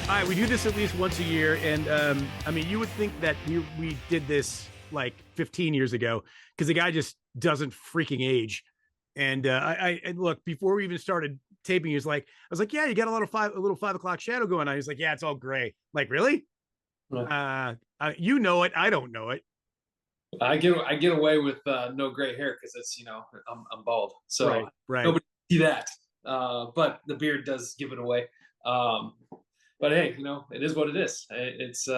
All right, we do this at least once a year, and I mean, you would think that we did this like 15 years ago because the guy just doesn't freaking age. And and look, before we even started taping, he was like, I was like, yeah, you got a little 5 o'clock shadow going on. He's like, yeah, it's all gray. I'm like, really? You know it. I don't know it. I get away with no gray hair because it's I'm bald, so Right. nobody can see that. But the beard does give it away. Um, but hey, it is what it is. It's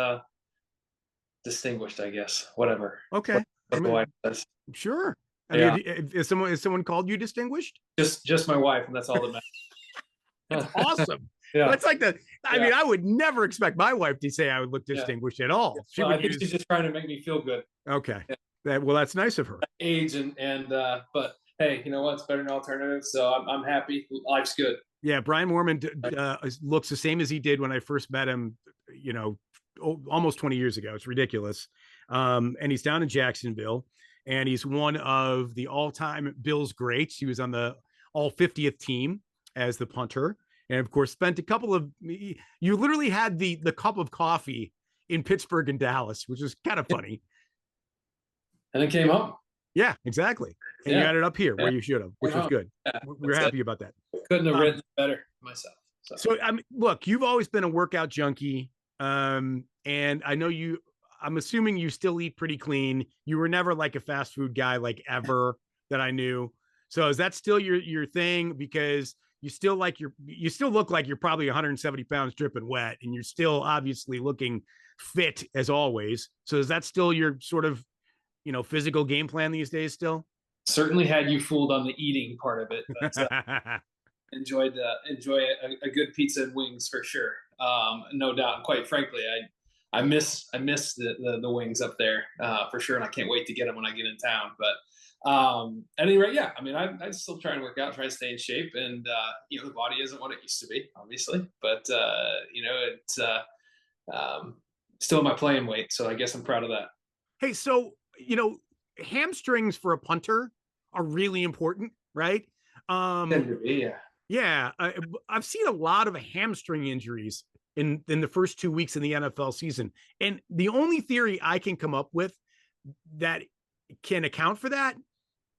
distinguished, I guess. Whatever. Okay. I What the mean, wife says. sure. I Yeah, mean, is someone called you distinguished? just my wife, and that's all that That's matters. awesome. Yeah, That's like I yeah, mean, I would never expect my wife to say I would look yeah. distinguished at all. She Well, would I think she's use, just trying to make me feel good. okay. Yeah. Well, that's nice of her. Age and but hey, you know what? It's better than alternatives, so I'm happy. Life's good. Yeah, Brian Moorman looks the same as he did when I first met him, almost 20 years ago. It's ridiculous. And he's down in Jacksonville, and he's one of the all-time Bills greats. He was on the all 50th team as the punter, and of course spent a couple of. You literally had the cup of coffee in Pittsburgh and Dallas, which is kind of funny. And it came home. Yeah, exactly. And you Yeah, had it up here yeah. where you should have, which was good. Yeah, We're happy about that. couldn't have written better myself. So I mean, look, you've always been a workout junkie, and I know you. I'm assuming you still eat pretty clean. You were never like a fast food guy, like ever that I knew. So is that still your thing? Because you still look like you're probably 170 pounds dripping wet, and you're still obviously looking fit as always. So is that still your sort of physical game plan these days still? Certainly had you fooled on the eating part of it, but enjoy a good pizza and wings for sure. No doubt. And quite frankly, I miss the wings up there for sure, and I can't wait to get them when I get in town. But at any rate, yeah, I mean, I still try and work out, try to stay in shape, and the body isn't what it used to be, obviously, but it's still in my playing weight, so I guess I'm proud of that. Hey, so hamstrings for a punter are really important, right? Tend to be, yeah. Yeah, I've seen a lot of hamstring injuries in the first 2 weeks in the NFL season, and the only theory I can come up with that can account for that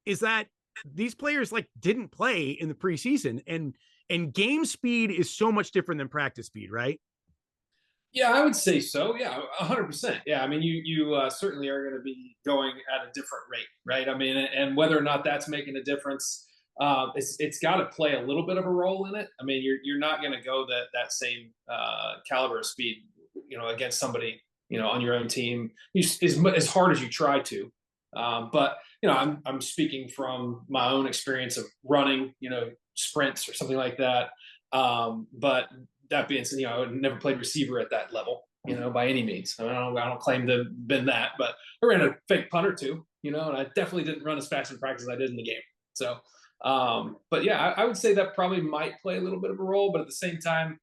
is that these players like didn't play in the preseason, and game speed is so much different than practice speed, right? Yeah, I would say so. Yeah, 100%. Yeah, I mean, you certainly are going to be going at a different rate, right? I mean, and whether or not that's making a difference, it's got to play a little bit of a role in it. I mean, you're not going to go that same caliber of speed, against somebody on your own team as hard as you try to. But I'm speaking from my own experience of running, sprints or something like that. But that being said, I never played receiver at that level, by any means. I don't claim to have been that, but I ran a fake punt or two, and I definitely didn't run as fast in practice as I did in the game. So, but yeah, I would say that probably might play a little bit of a role, but at the same time,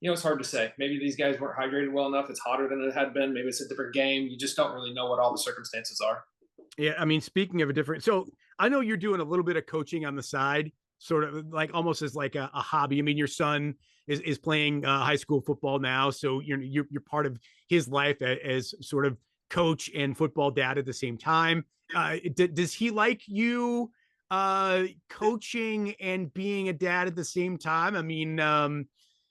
it's hard to say. Maybe these guys weren't hydrated well enough. It's hotter than it had been. Maybe it's a different game. You just don't really know what all the circumstances are. Yeah, I mean, speaking of a different, so I know you're doing a little bit of coaching on the side, sort of like almost as like a hobby. I mean, your son is playing high school football now, so you're part of his life as sort of coach and football dad at the same time. Does he like you coaching and being a dad at the same time? I mean,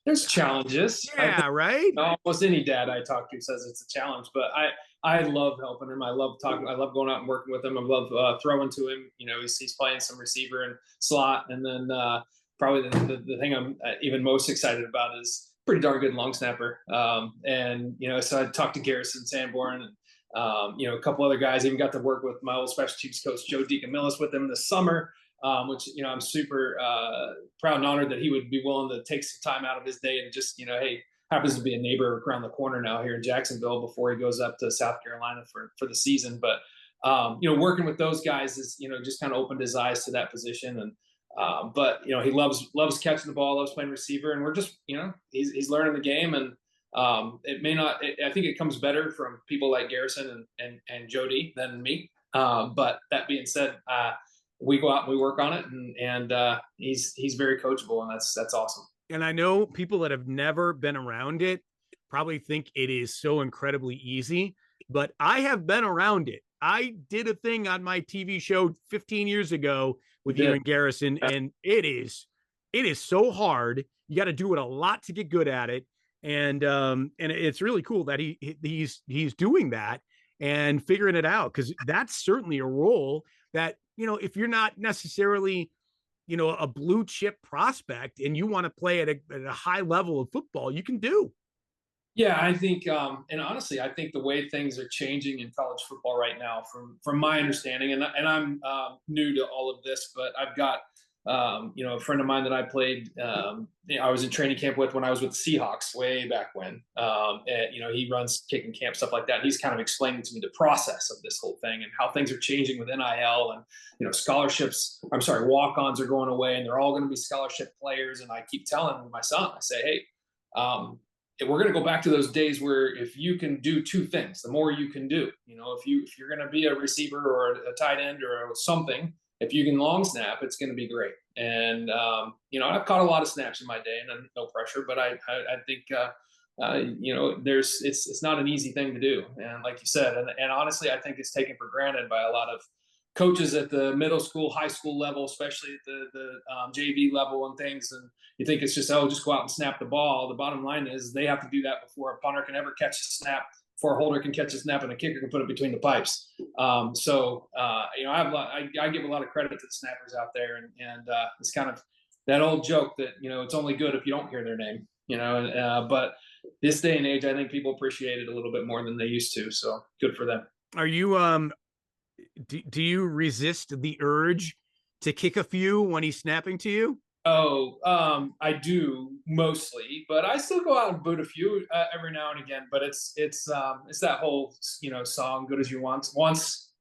there's challenges. yeah, right. Almost any dad I talk to says it's a challenge, but I love helping him. I love talking. I love going out and working with him. I love throwing to him. He's playing some receiver and slot, and then probably the thing I'm even most excited about is pretty darn good long snapper. And so I talked to Garrison Sanborn and a couple other guys. I even got to work with my old special teams coach Joe DeCamillis with him this summer. Which I'm super proud and honored that he would be willing to take some time out of his day and just hey, happens to be a neighbor around the corner now here in Jacksonville before he goes up to South Carolina for the season. But working with those guys is just kind of opened his eyes to that position. And but he loves catching the ball, loves playing receiver, and we're just he's learning the game. And it may not. I think it comes better from people like Garrison and Jody than me. But that being said, we go out and we work on it, and he's very coachable, and that's awesome. And I know people that have never been around it probably think it is so incredibly easy, but I have been around it. I did a thing on my TV show 15 years ago You with you did. and Garrison, and it is so hard. You got to do it a lot to get good at it. And it's really cool that he's doing that and figuring it out, because that's certainly a role that, if you're not necessarily, a blue chip prospect and you want to play at a high level of football, you can do. Yeah, I think, and honestly, I think the way things are changing in college football right now, from my understanding, and I'm new to all of this, but I've got a friend of mine that I played, I was in training camp with when I was with the Seahawks way back when. And he runs kicking camp, stuff like that. And he's kind of explaining to me the process of this whole thing and how things are changing with NIL, and scholarships. I'm sorry, walk-ons are going away, and they're all going to be scholarship players. And I keep telling my son, I say, hey. We're going to go back to those days where if you can do two things, the more you can do. If you're going to be a receiver or a tight end or something, if you can long snap, it's going to be great. And I've caught a lot of snaps in my day, and no pressure, but I think it's not an easy thing to do. And like you said, and honestly, I think it's taken for granted by a lot of coaches at the middle school, high school level, especially at the JV level and things. And you think it's just go out and snap the ball. The bottom line is they have to do that before a punter can ever catch a snap, before a holder can catch a snap, and a kicker can put it between the pipes. I give a lot of credit to the snappers out there, and it's kind of that old joke that it's only good if you don't hear their name. But this day and age, I think people appreciate it a little bit more than they used to. So good for them. Are you do you resist the urge to kick a few when he's snapping to you? Oh, I do mostly, but I still go out and boot a few every now and again. But it's that whole song "Good as You Once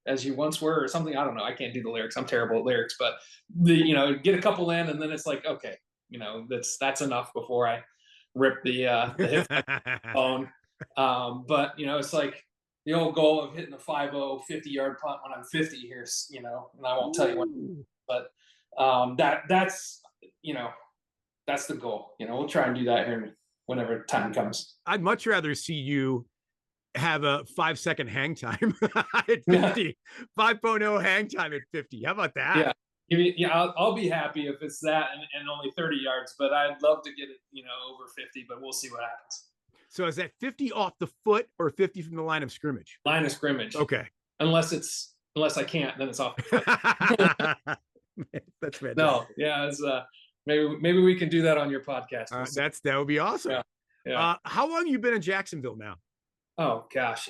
as You Once Were" or something. I don't know. I can't do the lyrics. I'm terrible at lyrics. But get a couple in, and then it's like, okay, that's enough before I rip the hip bone. But it's like the old goal of hitting a 5-0 50-yard punt when I'm 50 here. And I won't tell you when, but that's that's the goal. We'll try and do that here whenever time comes. I'd much rather see you have a 5-second hang time at 50, 5.0 hang time at 50. How about that? Yeah. I'll be happy if it's that and only 30 yards, but I'd love to get it, over 50, but we'll see what happens. So is that 50 off the foot or 50 from the line of scrimmage? Line of scrimmage. Okay. Unless I can't, then it's off the foot. That's fantastic. No, yeah, it's maybe we can do that on your podcast. That would be awesome. Yeah. How long have you been in Jacksonville now? Oh gosh,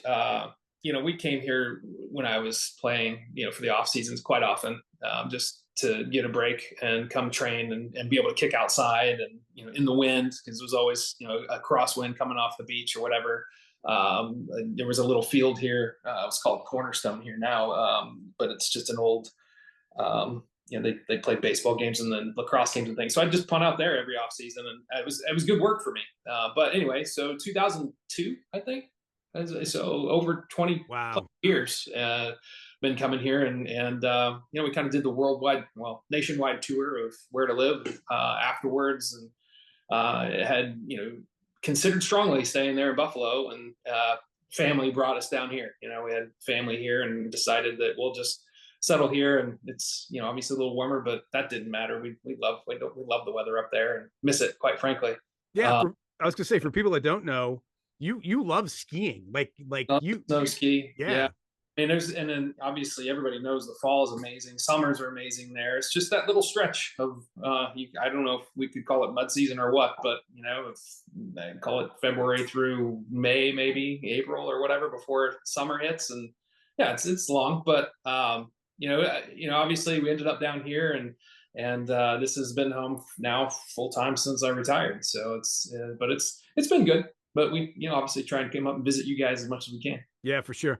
we came here when I was playing, for the off seasons quite often, just to get a break and come train and be able to kick outside and in the wind, because it was always a crosswind coming off the beach or whatever. There was a little field here. It's called Cornerstone here now, but it's just an old. They play baseball games and then lacrosse games and things. So I just punt out there every off season, and it was good work for me. But anyway, so 2002, I think. So over 20 years, been coming here, and we kind of did the nationwide tour of where to live afterwards, and had considered strongly staying there in Buffalo, and family brought us down here. We had family here and decided that we'll just settle here, and it's obviously a little warmer, but that didn't matter. We love the weather up there and miss it, quite frankly. Yeah, I was gonna say, for people that don't know, you love skiing, like you snow ski. Yeah. And then obviously everybody knows the fall is amazing. Summers are amazing there. It's just that little stretch of I don't know if we could call it mud season or what, but if they call it February through May, maybe April or whatever, before summer hits. And yeah, it's long, but obviously we ended up down here, and this has been home now full time since I retired. So it's been good, but we obviously try and come up and visit you guys as much as we can. Yeah, for sure.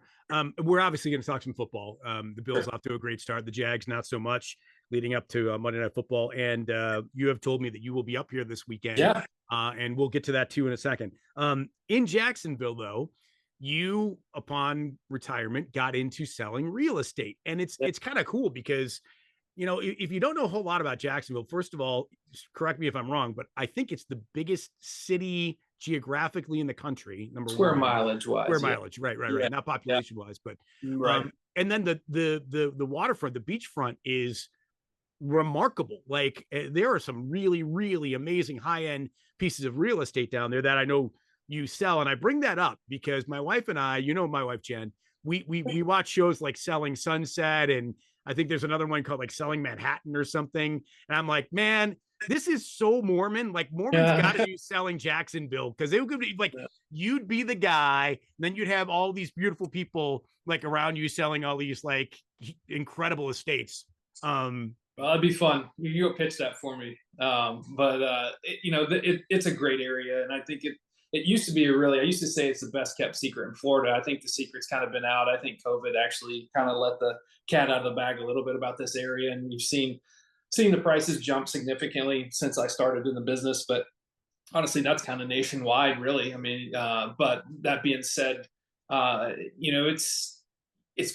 We're obviously going to talk some football. The Bills off to a great start. The Jags not so much, leading up to Monday Night Football. And you have told me that you will be up here this weekend. Yeah. And we'll get to that too in a second. In Jacksonville, though, you, upon retirement, got into selling real estate, and it's kind of cool because if you don't know a whole lot about Jacksonville, first of all, correct me if I'm wrong, but I think it's the biggest city geographically in the country. Number Square one, mileage square wise. Yeah. mileage, right, Yeah. not Yeah. population wise, but Right. and then the waterfront, the beachfront is remarkable. Like there are some really, really amazing high end pieces of real estate down there that I know you sell. And I bring that up because my wife and I, my wife Jen, we watch shows like Selling Sunset, and I think there's another one called like Selling Manhattan or something. And I'm like, man, this is so Mormon. Like Mormon's got to do Selling Jacksonville, because it would be like you'd be the guy, and then you'd have all these beautiful people like around you selling all these like incredible estates. Well, it'd be fun. You go pitch that for me. It's a great area, and I think it used to be I used to say it's the best kept secret in Florida. I think the secret's kind of been out. I think COVID actually kind of let the cat out of the bag a little bit about this area, and you've seen the prices jump significantly since I started in the business. But honestly, that's kind of nationwide, really. I mean, but that being said, it's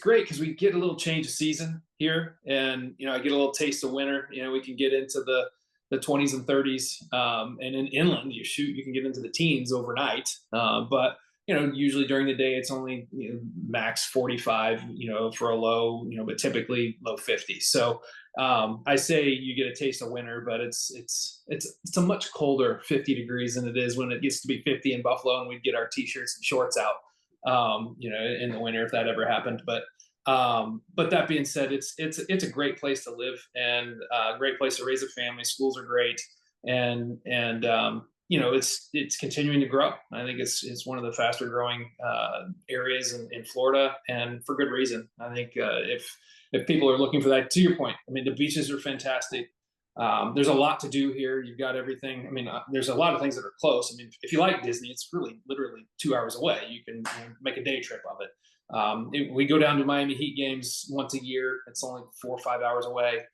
great because we get a little change of season here, and I get a little taste of winter. We can get into the 20s and 30s, and in inland, you can get into the teens overnight. But usually during the day, it's only max 45, for a low, but typically low 50s. So I say you get a taste of winter, but it's a much colder 50 degrees than it is when it gets to be 50 in Buffalo, and we'd get our t-shirts and shorts out, in the winter if that ever happened. But that being said, it's a great place to live, and a great place to raise a family. Schools are great, and it's continuing to grow. I think it's one of the faster growing areas in Florida, and for good reason. I think if people are looking for that, to your point, I mean, the beaches are fantastic. There's a lot to do here. You've got everything. I mean, there's a lot of things that are close. I mean, if you like Disney, it's really literally 2 hours away. You can make a day trip of it. We go down to Miami Heat games once a year. It's only 4 or 5 hours away.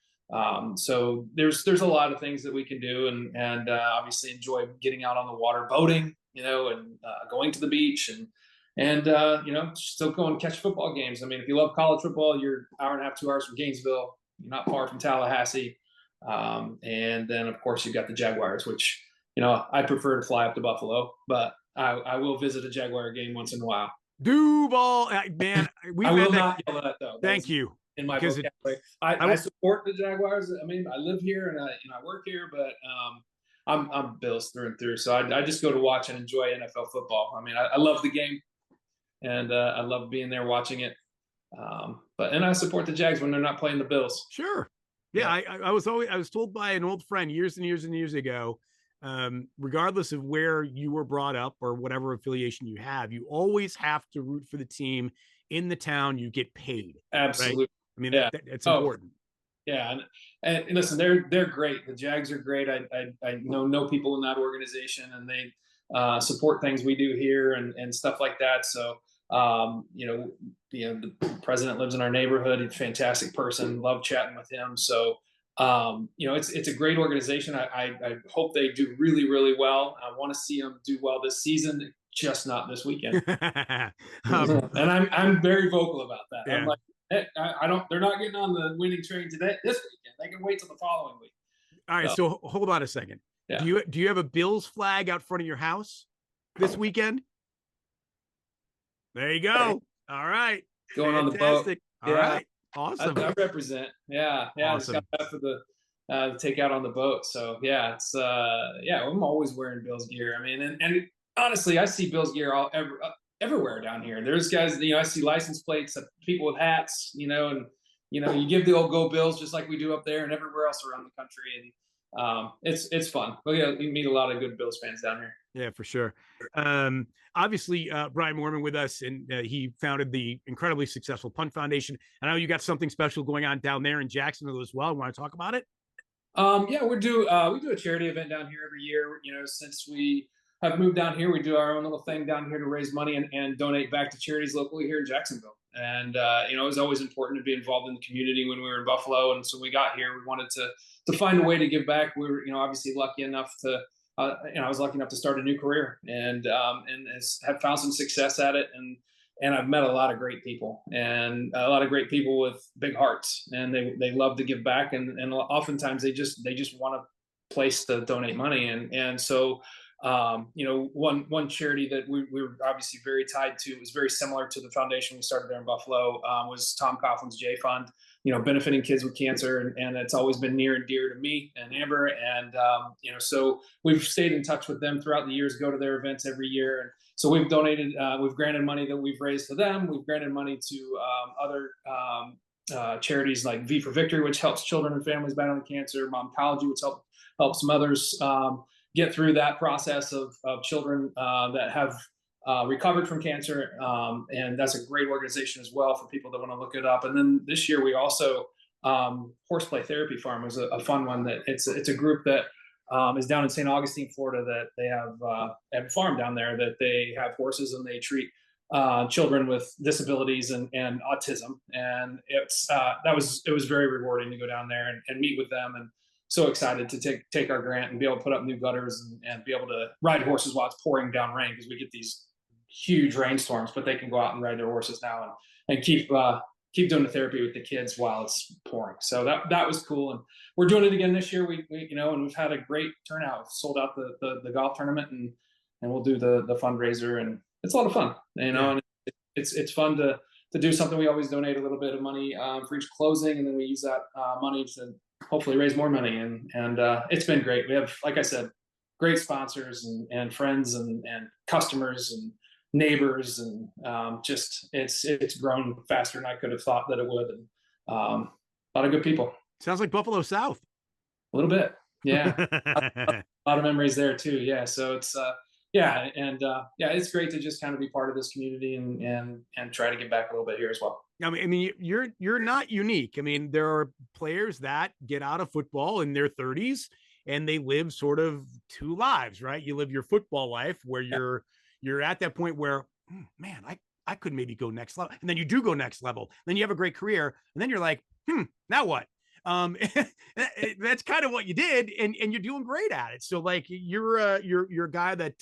So there's a lot of things that we can do, and obviously enjoy getting out on the water, boating, and going to the beach, and still go and catch football games. I mean, if you love college football, you're an hour and a half, 2 hours from Gainesville. You're not far from Tallahassee. And then of course you've got the Jaguars, which, I prefer to fly up to Buffalo, but I will visit a Jaguar game once in a while. Duval, man, I will not yell at that though. Thank you. In my vocabulary, I support the Jaguars. I mean, I live here and I work here, but I'm Bills through and through. So I just go to watch and enjoy NFL football. I mean, I love the game, and I love being there watching it. And I support the Jags when they're not playing the Bills. Sure. Yeah, I was told by an old friend years and years and years ago, regardless of where you were brought up or whatever affiliation you have, you always have to root for the team in the town you get paid. Absolutely. Right? I mean, it's important. Yeah, and listen, they're great. The Jags are great. I know people in that organization, and they support things we do here and stuff like that. So the president lives in our neighborhood. He's a fantastic person. Love chatting with him. So it's a great organization. I hope they do really, really well. I want to see them do well this season, just not this weekend. And I'm very vocal about that. Yeah. I'm like, hey, they're not getting on the winning train this weekend. They can wait till the following week. All right. So hold on a second. Yeah. Do you have a Bills flag out front of your house this weekend? There you go. All right. Going on the boat. All right. Awesome. I represent. Yeah. Awesome. I just got that for the take out on the boat. So yeah, it's I'm always wearing Bills gear. I mean, and honestly, I see Bills gear everywhere down here. There's guys, I see license plates of people with hats, and you give the old Go Bills just like we do up there and everywhere else around the country. And it's fun. We meet a lot of good Bills fans down here. Yeah, for sure. Obviously, Brian Moorman with us, and he founded the incredibly successful Punt Foundation. I know you got something special going on down there in Jacksonville as well. Want to talk about it? Yeah, we do a charity event down here every year. Since we have moved down here, we do our own little thing down here to raise money and donate back to charities locally here in Jacksonville. And it was always important to be involved in the community when we were in Buffalo. And so we got here, we wanted to find a way to give back. We were, obviously lucky enough to. I was lucky enough to start a new career and have found some success at it. And and I've met a lot of great people, and a lot of great people with big hearts, and they love to give back, and oftentimes they just want a place to donate money, and so one charity that we were obviously very tied to, was very similar to the foundation we started there in Buffalo, was Tom Coughlin's J Fund, benefiting kids with cancer, and it's always been near and dear to me and Amber, and so we've stayed in touch with them throughout the years, go to their events every year, and so we've donated, we've granted money that we've raised to them. We've granted money to other charities like V for Victory, which helps children and families battling cancer, Momcology, which helps mothers get through that process of children that have recovered from cancer. And that's a great organization as well for people that want to look it up. And then this year we also, Horseplay Therapy Farm was a fun one. That it's a group that is down in St. Augustine, Florida, that they have a farm down there that they have horses, and they treat children with disabilities and autism. And it was very rewarding to go down there and meet with them, and so excited to take our grant and be able to put up new gutters and be able to ride horses while it's pouring down rain, because we get these huge rainstorms, but they can go out and ride their horses now and keep doing the therapy with the kids while it's pouring. So that was cool, and we're doing it again this year. We and we've had a great turnout. We've sold out the golf tournament, and we'll do the fundraiser, and it's a lot of fun. And it's fun to do something. We always donate a little bit of money for each closing, and then we use that money to hopefully raise more money. And it's been great. We have, like I said, great sponsors and friends and customers and neighbors, and just it's grown faster than I could have thought that it would. And a lot of good people. Sounds like Buffalo South. A little bit, yeah. a lot of memories there too. Yeah, so it's it's great to just kind of be part of this community and try to give back a little bit here as well. I mean, you're not unique. I mean, there are players that get out of football in their 30s and they live sort of two lives, right? You live your football life where you're at that point where, man, I could maybe go next level. And then you do go next level. Then you have a great career. And then you're like, now what? That's kind of what you did, and you're doing great at it. So like you're a guy that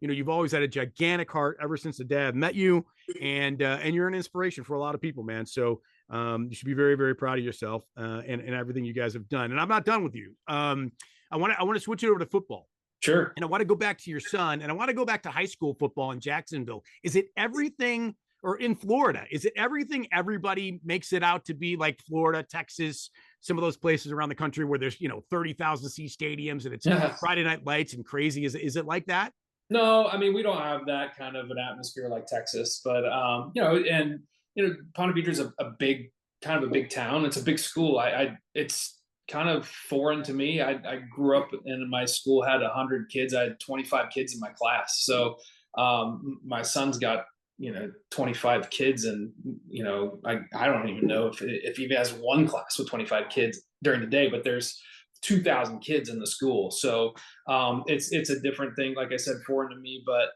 you've always had a gigantic heart ever since the dad met you, and you're an inspiration for a lot of people, man. So you should be very, very proud of yourself and everything you guys have done. And I'm not done with you. I want to switch it over to football. Sure. And I want to go back to your son, and I want to go back to high school football in Jacksonville. Is it everything? Or in Florida, is it everything everybody makes it out to be, like Florida, Texas, some of those places around the country where there's 30,000 seat stadiums and it's Friday night lights and crazy? Is it like that? No, I mean, we don't have that kind of an atmosphere like Texas, but Ponte Vedra is a big town. It's a big school. It's kind of foreign to me. I grew up and my school had 100 kids. I had 25 kids in my class. So my son's got 25 kids, and I don't even know if he has one class with 25 kids during the day, but there's 2,000 kids in the school. So it's a different thing, like I said, foreign to me. But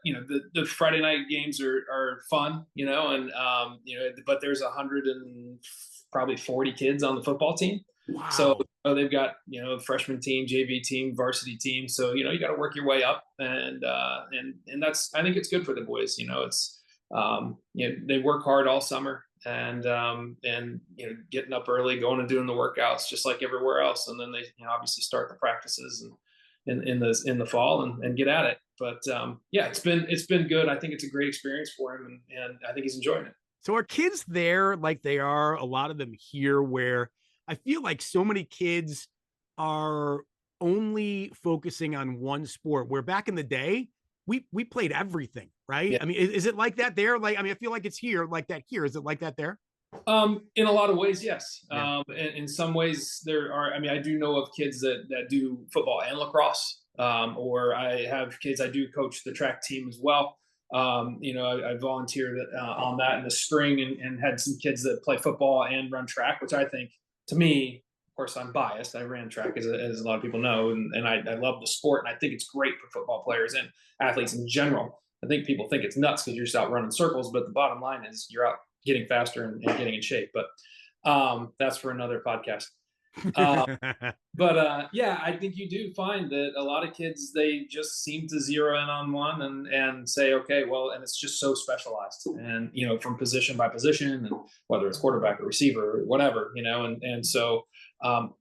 the Friday night games are fun, but there's 100 and probably 40 kids on the football team. Wow. So they've got freshman team, JV team, varsity team. So you got to work your way up, and that's, I think it's good for the boys. It's they work hard all summer, and getting up early, going and doing the workouts just like everywhere else, and then they obviously start the practices and in the fall and get at it. But it's been good. I think it's a great experience for him, and I think he's enjoying it. So are kids there like they are a lot of them here, where I feel like so many kids are only focusing on one sport, where back in the day we played everything, right? Yeah. I mean, is it like that there? Like, I mean, I feel like it's here like that here. Is it like that there? In a lot of ways, yes. Yeah. In some ways there are, I mean, I do know of kids that do football and lacrosse, or I have kids, I do coach the track team as well. I volunteered on that in the spring, and had some kids that play football and run track, which I think, to me, of course, I'm biased. I ran track, as a lot of people know, and I love the sport, and I think it's great for football players and athletes in general. I think people think it's nuts because you're just out running circles, but the bottom line is you're out getting faster and getting in shape. But that's for another podcast. Uh, but yeah, I think you do find that a lot of kids, they just seem to zero in on one and say, okay, well, and it's just so specialized, and from position by position, and whether it's quarterback or receiver or whatever, and so um,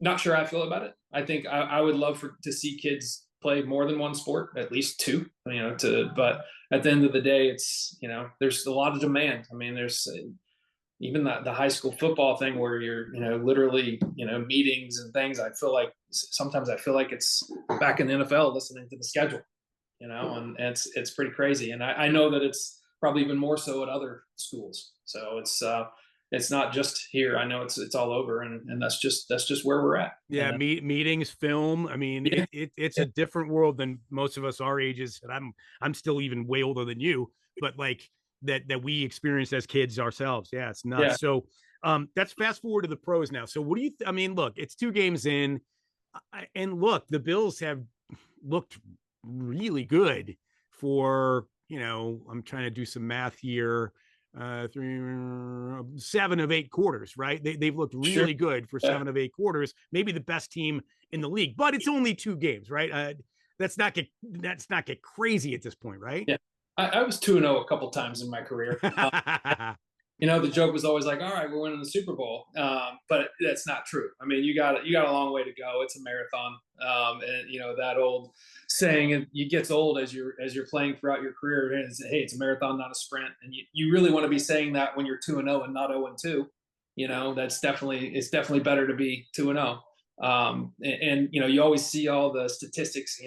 not sure how I feel about it. I think I would love to see kids play more than one sport, at least two, but at the end of the day, it's, there's a lot of demand. I mean, there's even the high school football thing where you're, literally, meetings and things. I feel like sometimes I feel like it's back in the NFL listening to the schedule, and it's pretty crazy. And I know that it's probably even more so at other schools. So it's not just here. I know it's all over, and that's just where we're at. Yeah, meetings, film. I mean, Yeah, it's yeah, a different world than most of us our ages, and I'm still even way older than you, but like that we experienced as kids ourselves. Yeah, it's yeah. nuts. So that's fast forward to the pros now. So what do you I mean, look, it's 2 games in, and look, the Bills have looked really good for, I'm trying to do some math here. 7 of 8 quarters, right? They've looked Sure. really good for Yeah, 7 of 8 quarters, maybe the best team in the league, but it's only 2 games, right? That's not get crazy at this point, right? yeah. I was 2-0 a couple times in my career. The joke was always like, "All right, we're winning the Super Bowl," but that's not true. I mean, you got a long way to go. It's a marathon, and that old saying, it gets old as you're playing throughout your career. And hey, it's a marathon, not a sprint. And you really want to be saying that when you're 2-0 and not 0-2. It's definitely better to be 2-0. And you always see all the statistics.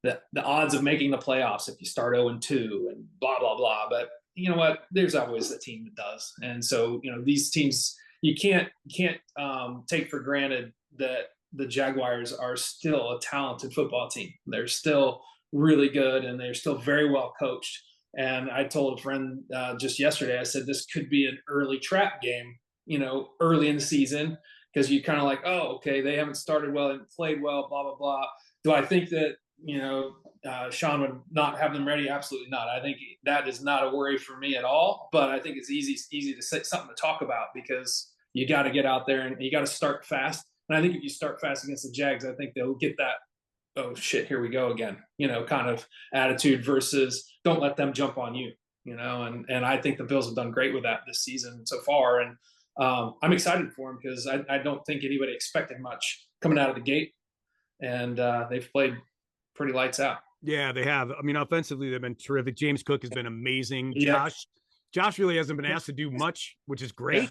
The odds of making the playoffs if you start 0-2 and blah blah blah. But you know what? There's always a team that does, and so these teams, you can't take for granted that the Jaguars are still a talented football team. They're still really good, and they're still very well coached. And I told a friend just yesterday, I said this could be an early trap game, early in the season, because you kind of like, oh, okay, they haven't started well and played well, blah blah blah. Do I think that Sean would not have them ready? Absolutely not. I think that is not a worry for me at all. But I think it's easy to say something to talk about, because you got to get out there and you got to start fast. And I think if you start fast against the Jags, I think they'll get that, oh shit, here we go again, kind of attitude, versus don't let them jump on you, and I think the Bills have done great with that this season so far. And I'm excited for them, because I don't think anybody expected much coming out of the gate, and they've played pretty lights out. Yeah, they have. I mean, offensively, they've been terrific. James Cook has been amazing. Yeah, Josh really hasn't been asked to do much, which is yeah. great.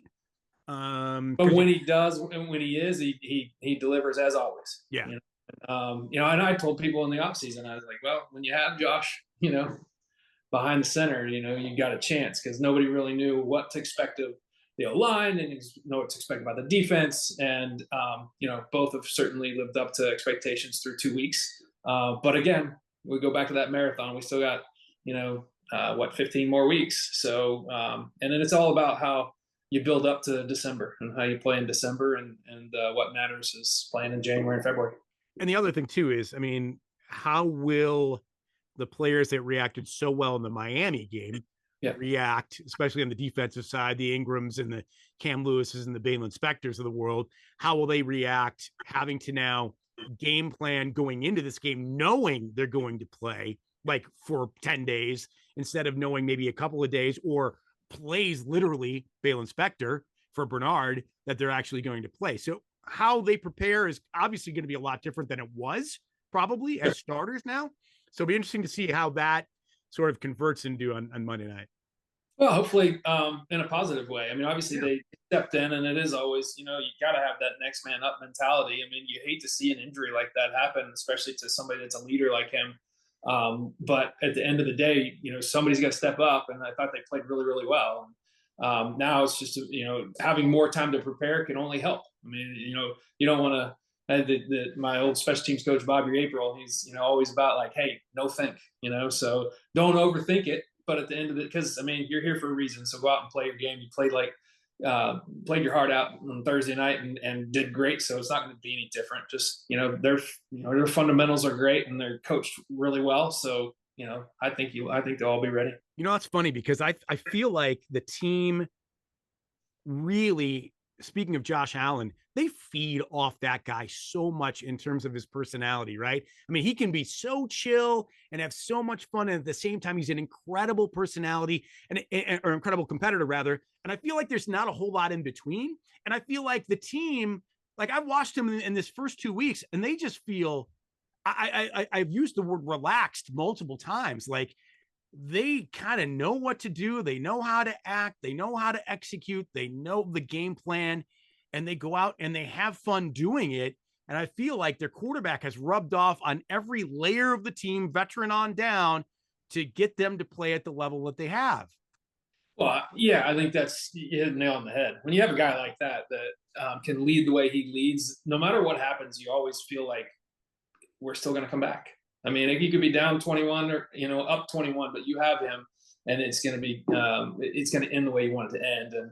But Because when he does, and when he is, he delivers as always. yeah, And I told people in the offseason, I was like, well, when you have Josh, behind the center, you got a chance, because nobody really knew what to expect of the O-line, and know what to expect about the defense. And both have certainly lived up to expectations through 2 weeks. But again, we go back to that marathon. We still got, 15 more weeks. So, and then it's all about how you build up to December and how you play in December, and what matters is playing in January and February. and the other thing too is, I mean, how will the players that reacted so well in the Miami game Yeah. react, especially on the defensive side, the Ingrams and the Cam Lewis's and the Balin Spectors of the world? How will they react having to now game plan going into this game, knowing they're going to play like for 10 days instead of knowing maybe a couple of days, or plays literally Balin Spector for Bernard that they're actually going to play? So how they prepare is obviously going to be a lot different than it was probably as starters now. So it'll be interesting to see how that sort of converts into on Monday night. Well, hopefully, in a positive way. I mean, obviously Yeah. they stepped in, and it is always, you got to have that next man up mentality. I mean, you hate to see an injury like that happen, especially to somebody that's a leader like him. But at the end of the day, somebody's got to step up, and I thought they played really, really well. Now it's just, having more time to prepare can only help. I mean, you don't want to. My old special teams coach Bobby April, he's always about like, hey, no think, so don't overthink it. But at the end of it, because I mean, you're here for a reason, so go out and play your game. You played your heart out on Thursday night, and did great. So it's not going to be any different. Just their fundamentals are great, and they're coached really well. So I think they'll all be ready. It's funny because I feel like the team really speaking of Josh Allen, they feed off that guy so much in terms of his personality, right? I mean, he can be so chill and have so much fun, and at the same time, he's an incredible personality or incredible competitor, rather. And I feel like there's not a whole lot in between. And I feel like the team, like I've watched him in this first 2 weeks, and they just feel. I've used the word relaxed multiple times. Like they kind of know what to do. They know how to act. They know how to execute. They know the game plan, and they go out and they have fun doing it. And I feel like their quarterback has rubbed off on every layer of the team, veteran on down, to get them to play at the level that they have. Well, yeah, I think that's you hit the nail on the head. When you have a guy like that that can lead the way he leads, no matter what happens, you always feel like we're still going to come back. I mean, he could be down 21 or up 21, but you have him, and it's going to be it's going to end the way you want it to end. And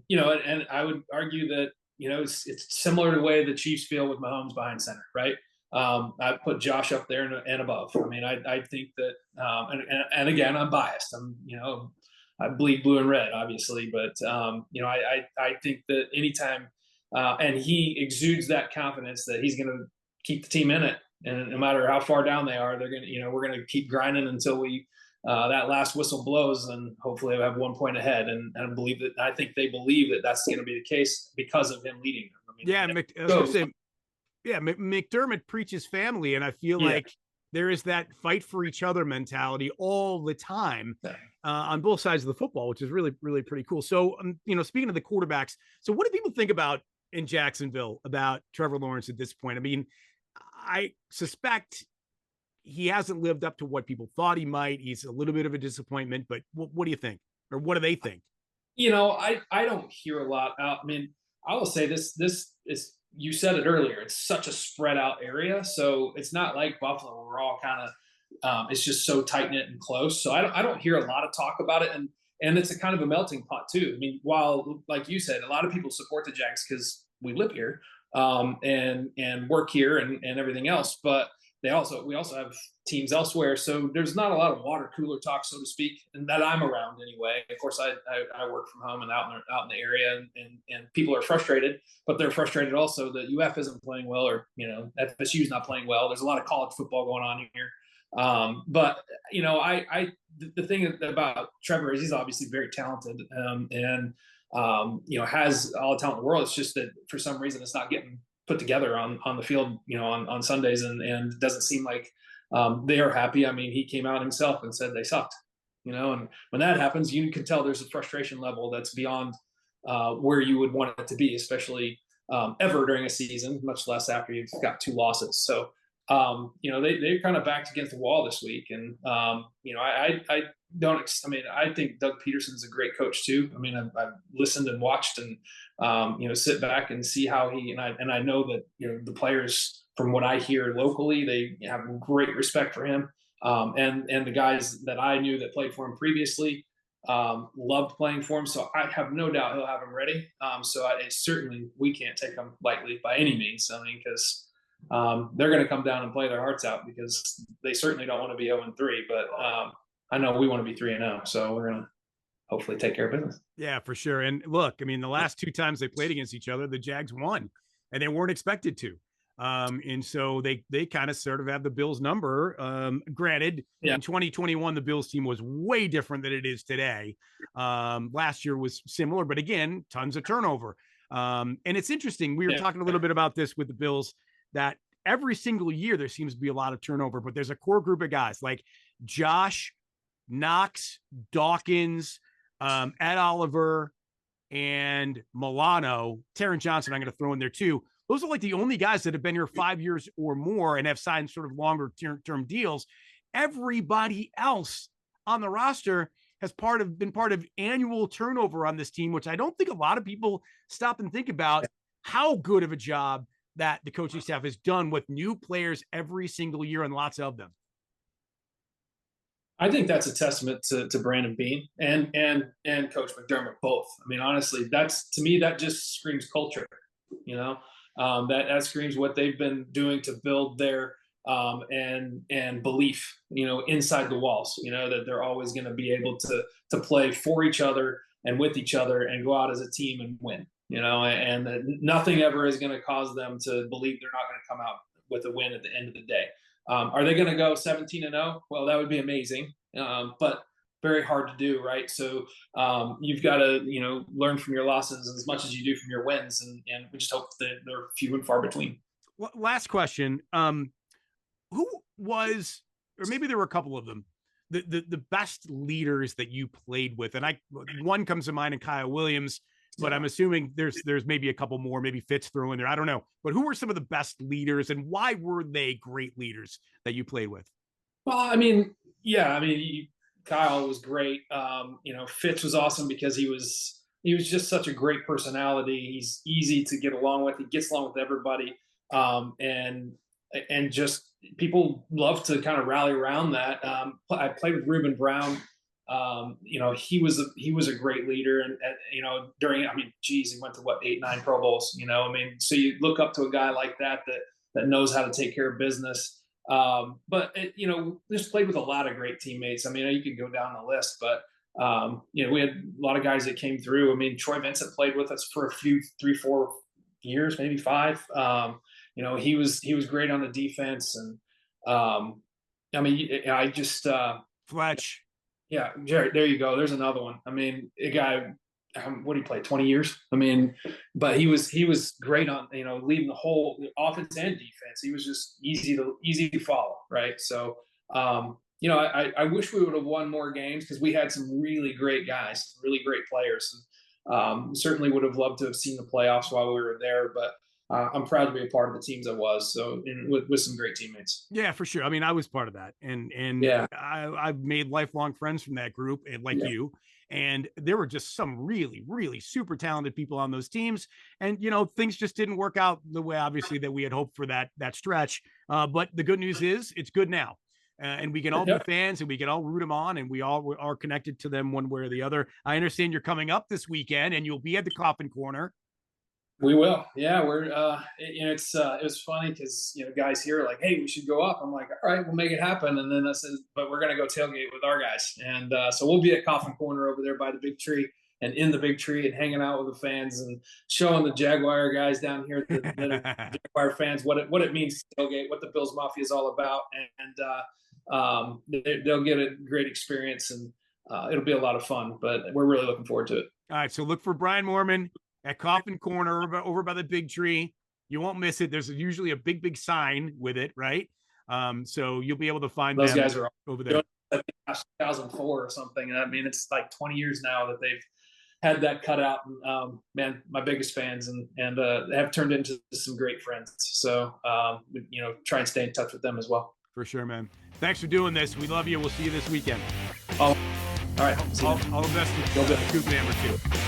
and I would argue that it's similar to the way the Chiefs feel with Mahomes behind center, right? I put Josh up there and above. I mean, I think that, and again, I'm biased. I bleed blue and red, obviously, but I think that anytime, and he exudes that confidence that he's going to keep the team in it, and no matter how far down they are, they're going to, we're going to keep grinding until we that last whistle blows, and hopefully they'll have 1 point ahead. And I think they believe that that's going to be the case because of him leading them. I mean, McDermott preaches family, and I feel like there is that fight for each other mentality all the time on both sides of the football, which is really, really pretty cool. So, speaking of the quarterbacks, so what do people think about in Jacksonville about Trevor Lawrence at this point? I mean, I suspect he hasn't lived up to what people thought he might. He's a little bit of a disappointment, but what do you think? Or what do they think? I don't hear a lot out. I mean, I will say this is, you said it earlier, it's such a spread out area. So it's not like Buffalo, where we're all kind of, it's just so tight knit and close. So I don't hear a lot of talk about it. And it's a kind of a melting pot too. I mean, while, like you said, a lot of people support the Jags because we live here, and work here and everything else, but we also have teams elsewhere. So there's not a lot of water cooler talk, so to speak, and that I'm around anyway. Of course, I work from home and out in the area, and people are frustrated, but they're frustrated also that UF isn't playing well, or FSU is not playing well. There's a lot of college football going on here. But the thing about Trevor is he's obviously very talented, and has all the talent in the world. It's just that for some reason it's not getting put together on the field, on Sundays, and it doesn't seem like they are happy. I mean, he came out himself and said they sucked, and when that happens, you can tell there's a frustration level that's beyond where you would want it to be, especially ever during a season, much less after you've got 2 losses. So, they're kind of backed against the wall this week. And, I think Doug Peterson's a great coach too. I mean, I've listened and watched and, sit back and see how I know that, the players, from what I hear locally, they have great respect for him. And the guys that I knew that played for him previously, loved playing for him. So I have no doubt he'll have him ready. Certainly we can't take them lightly by any means. I mean, because they're going to come down and play their hearts out, because they certainly don't want to be 0-3, but I know we want to be 3-0. So we're going to hopefully take care of business. Yeah, for sure. And look, I mean, the last 2 times they played against each other, the Jags won, and they weren't expected to. And so they kind of sort of have the Bills number. Granted, in 2021, the Bills team was way different than it is today. Last year was similar, but again, tons of turnover. And it's interesting. We were talking a little bit about this with the Bills, that every single year there seems to be a lot of turnover, but there's a core group of guys like Josh, Knox, Dawkins, Ed Oliver, and Milano. Taron Johnson, I'm going to throw in there too. Those are like the only guys that have been here 5 years or more and have signed sort of longer term deals. Everybody else on the roster has been part of annual turnover on this team, which I don't think a lot of people stop and think about how good of a job that the coaching staff has done with new players every single year, and lots of them. I think that's a testament to Brandon Beane and Coach McDermott both. I mean, honestly, to me, that just screams culture, that screams what they've been doing to build their and belief, inside the walls, that they're always going to be able to play for each other and with each other and go out as a team and win. and nothing ever is going to cause them to believe they're not going to come out with a win at the end of the day. Are they going to go 17-0? Well, that would be amazing, but very hard to do, right? So you've got to, learn from your losses as much as you do from your wins, and we just hope that they're few and far between. Last question: who was, or maybe there were a couple of them, the best leaders that you played with? And one comes to mind in Kyle Williams, but I'm assuming there's maybe a couple more, maybe Fitz throw in there. I don't know. But who were some of the best leaders, and why were they great leaders that you played with? Well, Kyle was great. Fitz was awesome because he was just such a great personality. He's easy to get along with. He gets along with everybody, and just people love to kind of rally around that. I played with Ruben Brown. He was a great leader, and he went to 8-9 Pro Bowls. So you look up to a guy like that knows how to take care of business. But just played with a lot of great teammates. You could go down the list, but we had a lot of guys that came through. Troy Vincent played with us for a few 3-4 years, maybe 5. He was great on the defense, and Fletch. Yeah, Jared, there you go. There's another one. A guy, what did he play? 20 years. But he was great on, leading the whole offense and defense. He was just easy to follow, right? So, I wish we would have won more games because we had some really great guys, really great players, and certainly would have loved to have seen the playoffs while we were there. But I'm proud to be a part of the teams I was. So, with some great teammates. Yeah, for sure. I was part of that, and yeah, I've made lifelong friends from that group, and you. And there were just some really, really super talented people on those teams. And, things just didn't work out the way, obviously, that we had hoped for that stretch. But the good news is it's good now. And we can all be fans, and we can all root them on, and we all are connected to them one way or the other. I understand you're coming up this weekend, and you'll be at the Coffin Corner. We will. Yeah, we're it was funny because guys here are like, hey, we should go up. I'm like, all right, we'll make it happen. And then I said, but we're gonna go tailgate with our guys, and so we'll be at Coffin Corner over there by the big tree, and in the big tree, and hanging out with the fans and showing the Jaguar guys down here, the Jaguar fans, what it means to tailgate, what the Bills Mafia is all about, and they'll get a great experience, and it'll be a lot of fun. But we're really looking forward to it. All right, so look for Brian Moorman at Coffin Corner over by the big tree. You won't miss it. There's usually a big sign with it, right? So you'll be able to find those guys are over there. 2004 or something. It's like 20 years now that they've had that cut out. And man, my biggest fans, and have turned into some great friends. So try and stay in touch with them as well. For sure, man. Thanks for doing this. We love you. We'll see you this weekend. All right. All the best. Go Coop number 2.